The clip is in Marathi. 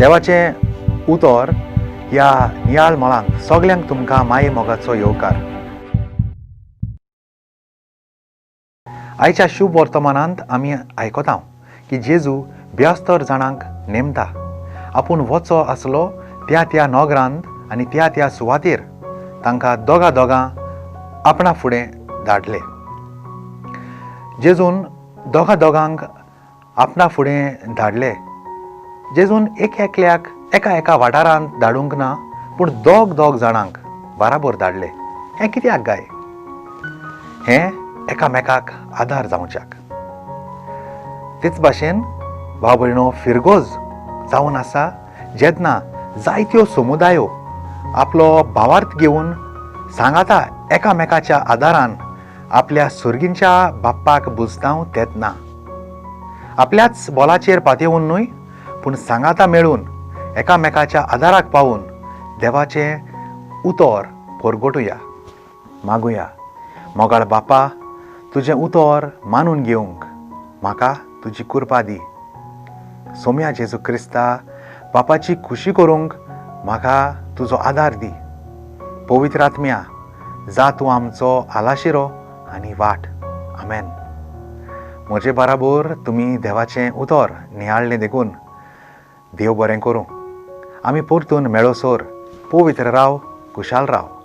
देवाचें उतर ह्या नियाळ मळांत सगल्यांक तुमकां माये मोगाचो येवकार. आयच्या शुभ वर्तमानांत आमी आयकता की जेजू 72 जाणांक नेमता. आपूण वचो आसलो त्या त्या नोगरांत आनी त्या त्या सुवातेर तांकां दोगां आपणा फुडें धाडले. जेजून दोगांक आपणा फुडें धाडले. जेजून एकल्याक एका वाठारांत धाडूंक ना, पूण दोग जाणांक बराबर धाडले. हें कित्याक गाय? हें एकामेकाक आदार जावच्याक. तेच भाशेन भाव भयणो फिरगोज जावन आसा जेन्ना जायत्यो समुदायो आपलो भावार्थ घेवन सांगाता एकामेकाच्या आदारान आपल्या सुर्गींच्या बाप्पाक बुजतांव तेतना. आपल्याच बोलाचेर पातयेवन न्हय, पूण सांगाता मेळून एकामेकाच्या आदाराक पावून देवाचें उतर परगटुया. मागुया. मोगाळ बापा, तुजें उतर मानून घेवंक म्हाका तुजी कृपा दी. सोम्या जेजू क्रिस्ता, बापाची खुशी करूंक म्हाका तुजो आदार दी. पवित्र आत्म्या, जा तूं आमचो आलाशिरो आनी वाट. आमेन. म्हजे बराबर तुमी देवाचें उतर नियाळ्ळें देखून देव बरें करूं. आमी परतून मेळोसोर पवित्र राव, खुशाल राव.